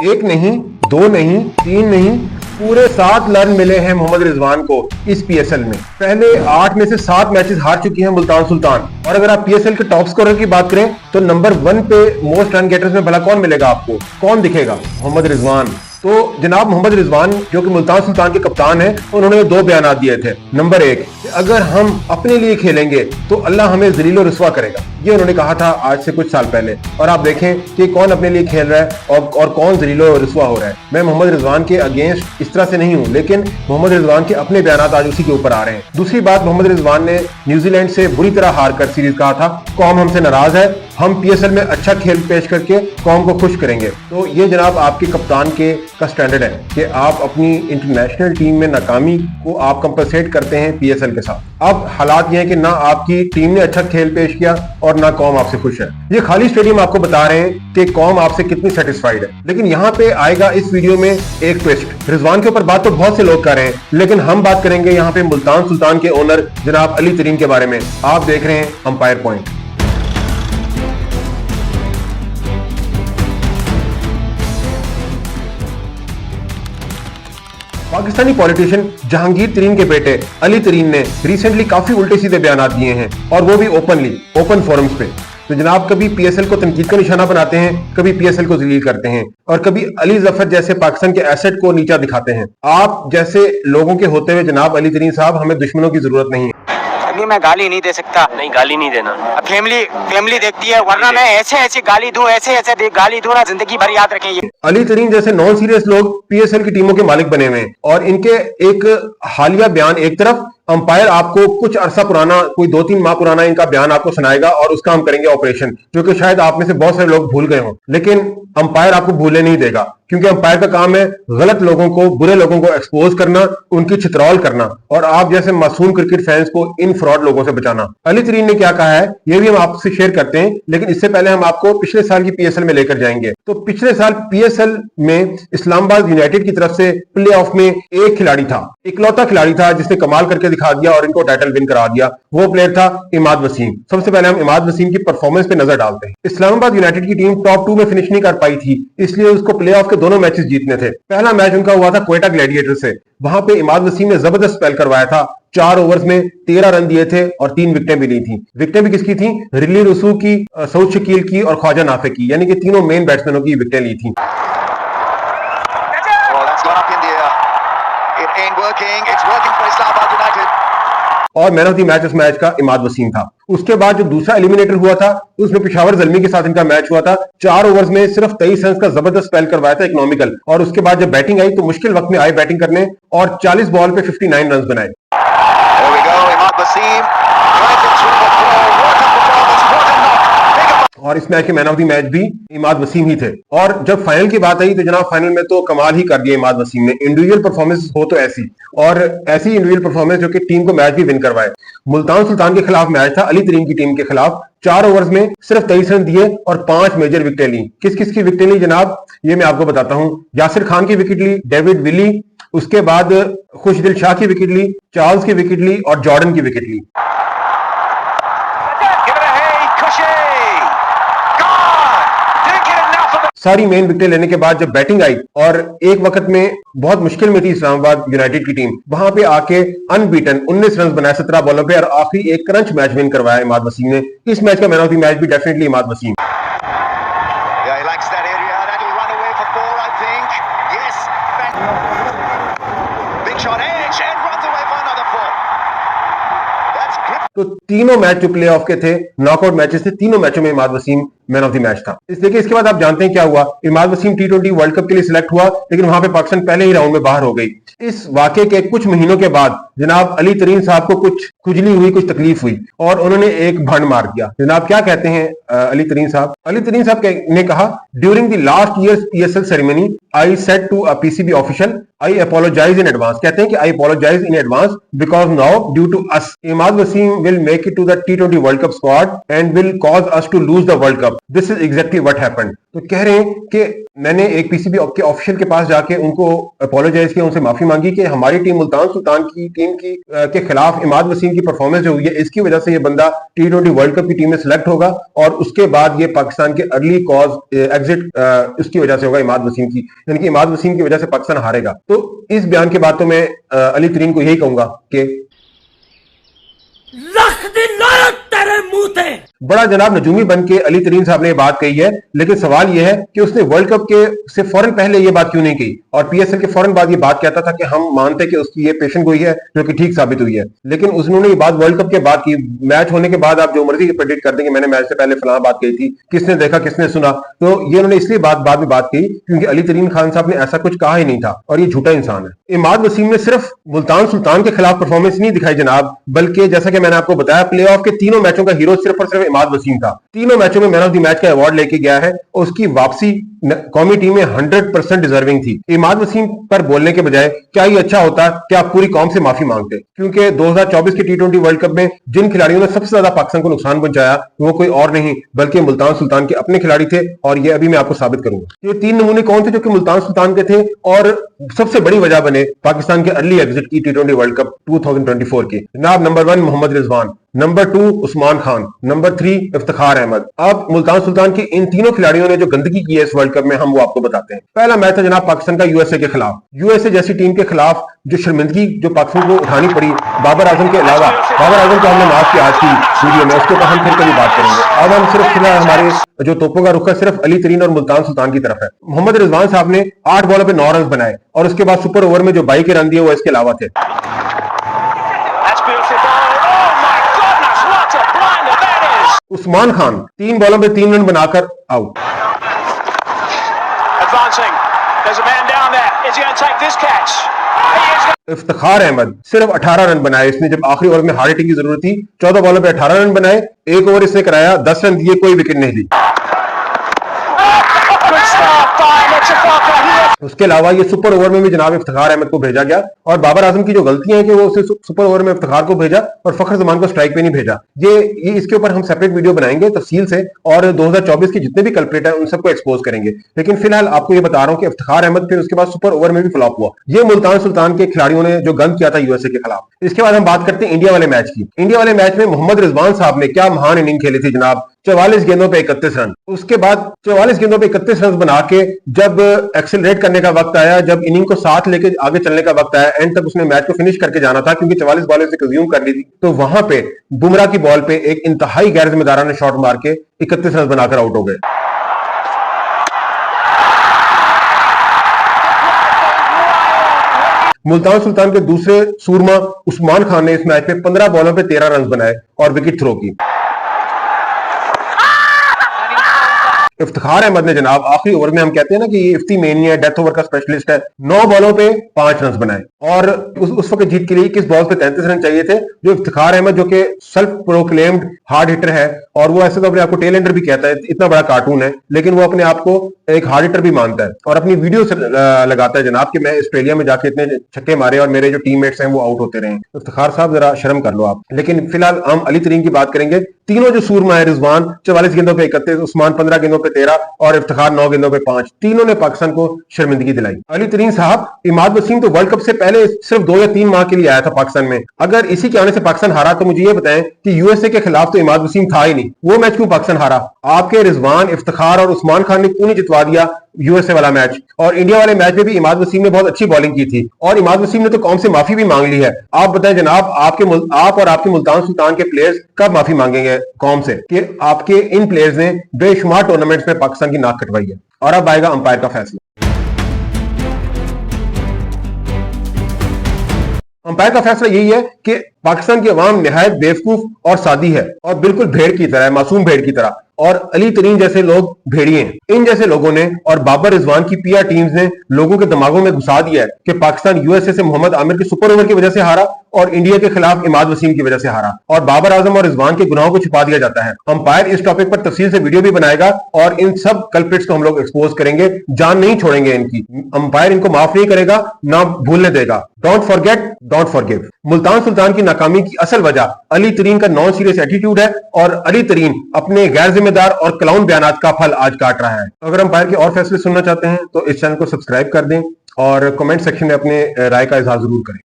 एक नहीं, दो नहीं, तीन नहीं, पूरे 7 रन मिले हैं मोहम्मद रिजवान को इस पीएसएल में। पहले 8 में से 7 मैचेस हार चुकी है मुल्तान सुल्तान। और अगर आप पीएसएल के टॉप स्कोरर की बात करें तो नंबर 1 पे मोस्ट रन गेटर्स में भला कौन मिलेगा आपको, कौन दिखेगा? मोहम्मद रिजवान। तो जनाब मोहम्मद रिजवान जो कि मुल्तान सुल्तान के कप्तान हैं, उन्होंने 2 बयान दिए थे। नंबर 1, अगर हम अपने लिए खेलेंगे तो अल्लाह हमें जलील और रुस्वा करेगा, ये उन्होंने कहा था आज से कुछ साल पहले। और आप देखें कि कौन अपने लिए खेल रहा है और कौन जलील और रुस्वा हो रहा है। मैं मोहम्मद रिजवान के अगेंस्ट इस तरह से नहीं हूं, लेकिन मोहम्मद रिजवान के अपने बयान आज उसी के ऊपर आ रहे हैं। दूसरी बात, मोहम्मद रिजवान ने न्यूजीलैंड से बुरी तरह हार कर सीरीज कहा था कौम हमसे नाराज है, हम पीएसएल में अच्छा खेल पेश करके कौम को खुश करेंगे। तो ये जनाब आपके कप्तान का स्टैंडर्ड है कि आप अपनी इंटरनेशनल टीम में नाकामी को आप कंपनसेट करते हैं पीएसएल के साथ। अब हालात ये हैं कि ना आपकी टीम ने अच्छा खेल पेश किया और ना कौम आपसे खुश है। ये खाली स्टेडियम आपको बता रहे हैं कि कौम आपसे कितनी सेटिस्फाइड है। लेकिन यहाँ पे आएगा इस वीडियो में एक ट्विस्ट। रिजवान के ऊपर बात तो बहुत से लोग कर रहे हैं, लेकिन हम बात करेंगे यहाँ पे मुल्तान सुल्तान के ओनर जनाब अली तरीन के बारे में। आप देख रहे हैं umpire point. Pakistani politician Jahangir तरीन के बेटे अली तरीन ने रिसेंटली काफी उल्टे सीधे बयान दिए हैं, और वो भी ओपन फोरम्स पे। तो जनाब कभी पीएसएल को तनकीद का निशाना बनाते हैं, कभी पीएसएल को जलील करते हैं, और कभी अली जफर जैसे पाकिस्तान के एसेट को नीचा दिखाते हैं। आप जैसे लोगों के होते हुए जनाब अली तरीन साहब, हमें दुश्मनों की जरूरत नहीं है। अभी मैं गाली नहीं दे सकता। नहीं, गाली नहीं देना। फैमिली देखती है, वरना मैं ऐसे गाली दूं, ऐसे गाली दूं ना, जिंदगी भर याद रखें ये। अली तरीन जैसे नॉन सीरियस लोग पीएसएल की टीमों के मालिक बने हुए हैं, और इनके एक हालिया बयान एक तरफ, अंपायर आपको कुछ अरसा पुराना, कोई 2-3 माह पुराना इनका बयान आपको सुनाएगा और उसका हम करेंगे ऑपरेशन, जो कि शायद आप में से बहुत सारे लोग भूल गए हों। लेकिन अंपायर आपको भूलने नहीं देगा, क्योंकि अंपायर का काम है गलत लोगों को, बुरे लोगों को एक्सपोज करना, उनकी छितरौल करना, और आप जैसे मासूम क्रिकेट फैंस को इन फ्रॉड लोगों से बचाना। अली तरीन ने क्या कहा है ये भी हम आपसे शेयर करते हैं, लेकिन इससे पहले हम आपको पिछले साल की पीएसएल में लेकर जाएंगे। तो पिछले साल पीएसएल में इस्लामाबाद यूनाइटेड की तरफ से प्ले ऑफ में एक खिलाड़ी था, इकलौता खिलाड़ी था जिसने कमाल करके दिखा दिया और इनको टाइटल विन करा दिया। वो प्लेयर था इमाद वसीम। सबसे पहले हम इमाद वसीम की परफॉर्मेंस पे नजर डालते हैं। इस्लामाबाद यूनाइटेड की टीम टॉप 2 में फिनिश नहीं कर पाई थी, इसलिए उसको प्ले ऑफ के दोनों मैचेस जीतने थे। पहला मैच उनका हुआ था क्वेटा ग्लैडिएटर से। वहां पे इमाद वसीम ने जबरदस्त स्पेल करवाया था। 4 ओवर्स में 13 रन दिए थे और 3 विकेटें भी ली थी। विकेटें भी किसकी थी? रिली रसू की, सऊद शकील की और ख्वाजा नाफे की, यानी कि तीनों मेन बैट्समैनों की विकेटें ली थी। और मैन ऑफ द मैच उस मैच का इमाद वसीम था। उसके बाद जो दूसरा एलिमिनेटर हुआ था, उसमें पेशावर जल्मी के साथ इनका मैच हुआ था। 4 ओवर्स में सिर्फ 23 रन का जबरदस्त स्पेल करवाया था, इकोनॉमिकल। और उसके बाद जब बैटिंग आई तो मुश्किल वक्त में आए बैटिंग करने और 40 बॉल पे 59 रन बनाए। और इस मैच के मैन ऑफ द मैच भी इमाद वसीम ही थे। और जब फाइनल की बात आई तो जनाब फाइनल में तो कमाल ही कर दिया इमाद वसीम ने। इंडिविजुअल परफॉर्मेंस हो तो ऐसी, और ऐसी इंडिविजुअल परफॉर्मेंस जो कि टीम को मैच भी विन करवाए। मुल्तान सुल्तान के खिलाफ मैच था, अली तरीन की टीम के खिलाफ। 4 ओवर्स में सिर्फ 23 रन दिए और 5 मेजर विकेटें ली। किस किस की विकेटें ली जनाब, ये मैं आपको बताता हूं। यासिर खान की विकेट ली, डेविड विली, उसके बाद खुशदिल शाह की विकेट ली, चार्ल्स की विकेट ली और जॉर्डन की विकेट ली। सारी मेन विकेट लेने के बाद जब बैटिंग आई और एक वक्त में बहुत मुश्किल में थी इस्लामाबाद यूनाइटेड की टीम, वहां पे आके अनबीटन 19 रन बनाए 17 बॉलों पे और आखिरी एक क्रंच मैच विन करवाया इमाद वसीम ने। इस मैच का मैन ऑफ द मैच भी डेफिनेटली इमाद वसीम। तो तीनों मैच जो प्ले ऑफ के थे, नॉकआउट मैचेस थे, तीनों मैचों में Imad Wasim man of the match था। इसलिए इसके बाद आप जानते हैं क्या हुआ। Imad Wasim T20 world cup के लिए सिलेक्ट हुआ, लेकिन वहां पे पाकिस्तान पहले ही राउंड में बाहर हो गई। इस वाकये के कुछ महीनों के बाद जनाब अली तरीन साहब को कुछ खुजली हुई, कुछ तकलीफ हुई और उन्होंने एक भंड मार दिया। जनाब क्या कहते हैं अली तरीन साहब? अली तरीन साहब ने कहा, during the last years PSL ceremony I said to a PCB official I apologize in advance, कहते हैं कि I apologize in advance because now due to us Imad Wasim will make it to the T20 world cup squad and will cause us to lose the world cup. This is exactly what happened. तो कह रहे हैं कि मैंने एक PCB के official के पास जाके उनको अपोलोजाइज किया, उनसे माफी मांगी कि हमारी टीम मुल्तान सुल्तान की टीम की के खिलाफ इमाद वसीम की परफॉर्मेंस जो हुई है इसकी वजह से ये बंदा T20 वर्ल्ड कप की टीम में सिलेक्ट होगा और उसके बाद ये पाकिस्तान के अर्ली कॉज एग्जिट उसकी वजह से होगा इमाद वसीम की, यानी कि इमाद वसीम की वजह से पाकिस्तान हारेगा। तो इस बयान के बाद तो मैं अली तरीन को यही कहूंगा कि बड़ा जनाब नजूमी बन के अली तरीन साहब ने ये बात कही है, लेकिन सवाल यह है कि उसने वर्ल्ड कप के से फौरन पहले ये बात क्यों नहीं कही और पीएसएल के फौरन बाद ये बात कहता था कि हम मानते कि उसकी ये पेशेंट गोई है जो कि ठीक साबित हुई है। लेकिन उन्होंने ये बात वर्ल्ड कप के बाद की, मैच होने के बाद आप जो मर्जी प्रेडिक्ट कर देंगे मैंने मैच से पहले फलां बात कही थी, किसने देखा किसने सुना। तो ये उन्होंने इसलिए बाद में बात कही क्योंकि अली तरीन खान साहब ने ऐसा कुछ कहा ही नहीं था और ये झूठा इंसान है। इमाद वसीम ने सिर्फ मुल्तान सुल्तान के खिलाफ परफॉर्मेंस नहीं दिखाई जनाब, बल्कि जैसा कि मैंने आपको बताया प्ले ऑफ के तीनों मैचों का हीरो सिर्फ और सिर्फ इमाद वसीम था। तीनों मैचों में मैन ऑफ द मैच का अवार्ड लेके गया है और उसकी वापसी कौमी टीम में 100% डिजर्विंग थी। इमाद वसीम पर बोलने के बजाय क्या ये अच्छा होता कि आप पूरी कौम से माफी मांगते, क्योंकि 2024 के T20 वर्ल्ड कप में जिन खिलाड़ियों ने सबसे ज्यादा पाकिस्तान को नुकसान पहुंचाया वो कोई और नहीं बल्कि मुल्तान सुल्तान के अपने खिलाड़ी थे और ये अभी मैं आपको साबित करूंगा। ये 3 नमूने कौन थे जो कि मुल्तान सुल्तान के थे और सबसे बड़ी वजह बने पाकिस्तान के अर्ली एग्जिट की T20 वर्ल्ड कप 2024 की। जनाब number 1 Mohammad Rizwan, number 2 Usman Khan, number 3 Iftikhar Ahmed. अब मुल्तान सुल्तान के इन तीनों खिलाड़ियों ने जो गंदगी की है इस वर्ल्ड कप में हम वो आपको बताते हैं। पहला मैच था जनाब पाकिस्तान का यूएसए के खिलाफ। यूएसए जैसी टीम के खिलाफ जो शर्मिंदगी जो पाकिस्तान को उठानी पड़ी बाबर आजम के अलावा, बाबर आजम को हमने माफ किया आज की वीडियो में, उसके ऊपर हम फिर कभी बात करेंगे। अब हम सिर्फ हमारे जो तोपों का रुख है सिर्फ अली तरीन और मुल्तान सुल्तान की तरफ है। मोहम्मद रिजवान साहब ने 8 बॉलों पे 9 रन बनाए और उसके बाद सुपर ओवर में जो 22 के रन दिए वो इसके अलावा थे। उस्मान खान 3 बॉलों पे 3 रन बनाकर आउट। इफ्तिखार अहमद सिर्फ 18 रन बनाए इसने जब आखिरी ओवर में हार्ड हिटिंग की जरूरत थी। 14 बॉलों पे 18 रन बनाए, एक ओवर इसने कराया, 10 रन दिए, कोई विकेट नहीं दी। उसके अलावा ये सुपर ओवर में भी जनाब इफ्तिखार अहमद को भेजा गया और बाबर आजम की जो गलतियां हैं कि वो उसे सुपर ओवर में इफ्तिखार को भेजा और फखर जमान को स्ट्राइक पे नहीं भेजा। ये इसके ऊपर हम सेपरेट वीडियो बनाएंगे तफसील से और 2024 के जितने भी कल्प्रेट हैं उन सबको एक्सपोज करेंगे। लेकिन फिलहाल आपको ये बता रहा हूं कि इफ्तिखार अहमद फिर उसके बाद सुपर ओवर में भी फ्लॉप हुआ। ये मुल्तान सुल्तान के खिलाड़ियों ने जो गंद किया था यूएसए के खिलाफ। इसके बाद हम बात करते हैं इंडिया वाले मैच की। इंडिया वाले मैच में मोहम्मद रिजवान साहब ने क्या महान इनिंग खेली थी जनाब। 44 गेंदों पे 31 रन। उसके बाद 44 गेंदों पे 31 रन बना के जब एक्सेलरेट करने का वक्त आया, जब इनिंग को साथ लेके आगे चलने का वक्त आया, एंड तक उसने मैच को फिनिश करके जाना था क्योंकि 44 बॉलें से कंज्यूम कर ली थी, तो वहां पे बुमराह की बॉल पे एक इंतहाई गैर जिम्मेदाराना शॉट मार के 31 रन बनाकर आउट हो गए। मुल्तान सुल्तान के दूसरे सूरमा उस्मान खान ने इस मैच में 15 बॉलों पे 13 रन बनाए और विकेट थ्रो की। इफ्तिखार अहमद ने जनाब आखिरी ओवर में, हम कहते हैं ना कि ये इफ्ती मेनी है, डेथ ओवर का स्पेशलिस्ट है, 9 बॉलों पे 5 रन बनाए और उस वक्त जीत के लिए 21 बॉल पे 33 रन चाहिए थे। जो इफ्तिखार अहमद जो कि सेल्फ प्रोक्लेम्ड हार्ड हिटर है और वो ऐसे तो अपने आपको टेल एंडर भी कहता है, इतना बड़ा कार्टून है, लेकिन वो अपने आप को एक हार्ड हिटर भी मानता है और अपनी वीडियो से लगाता है जनाब कि मैं ऑस्ट्रेलिया में जाके इतने छक्के मारे और मेरे जो टीममेट्स हैं वो आउट होते रहे। इफ्तिखार साहब जरा शर्म कर लो आप। लेकिन फिलहाल हम अली तरीन की बात करेंगे। तीनों जो सूरमा है, रिजवान 44 गेंदों पे 31, उस्मान 15 गेंदों पे 13 और इफ्तिखार 9 गेंदों पे 5, तीनों ने पाकिस्तान को शर्मिंदगी दिलाई। अली तरीन साहब, इमाद वसीम तो वर्ल्ड कप से पहले सिर्फ 2 या 3 माह के लिए आया था पाकिस्तान में। अगर इसी के आने से पाकिस्तान हारा तो मुझे ये बताएं कि यूएसए के खिलाफ तो इमाद वसीम था ही नहीं, वो मैच क्यों पाकिस्तान हारा? आपके रिजवान, इफ्तिखार और उस्मान खान ने क्यों नहीं जितवा दिया यूएसए वाला मैच? और इंडिया वाले मैच में भी इमाद वसीम ने बहुत अच्छी बॉलिंग की थी और इमाद वसीम ने तो कौम से माफी भी मांग ली है। आप बताएं जनाब, आप और आपके मुल्तान सुल्तान के प्लेयर्स कब माफी मांगेंगे कौम से कि आपके इन प्लेयर्स ने बेशुमार टूर्नामेंट्स में पाकिस्तान की नाक कटवाई है? और अब आएगा अंपायर का फैसला। अंपायर का फैसला यही है कि पाकिस्तान की अवाम निहायत बेवकूफ और सादी है और बिल्कुल भेड़ की तरह है, मासूम भेड़ की तरह, और अली तरीन जैसे लोग भेड़िए हैं। इन जैसे लोगों ने और बाबर रिजवान की पीआर टीम्स ने लोगों के दिमागों में घुसा दिया है कि पाकिस्तान यूएसए से मोहम्मद आमिर के सुपर ओवर की वजह से हारा और इंडिया के खिलाफ इमाद वसीम की वजह से हारा, और बाबर आजम और रिजवान के गुनाहों को छुपा दिया जाता है। अंपायर इस टॉपिक पर तफसील से वीडियो भी बनाएगा और इन सब कल्प्रिट्स को हम लोग एक्सपोज करेंगे, जान नहीं छोड़ेंगे इनकी। अंपायर इनको माफ नहीं करेगा, ना भूलने देगा। Don't forget, don't forgive. Multan Sultan की नाकामी की असल वजह अली तरीन का नॉन सीरियस एटीट्यूड है और अली तरीन अपने गैर जिम्मेदार और क्लाउन बयानात का फल आज काट रहा है। अगर अंपायर के और फैसले सुनना चाहते हैं तो इस चैनल को सब्सक्राइब कर दें और कमेंट सेक्शन में अपने राय का इजहार जरूर करें।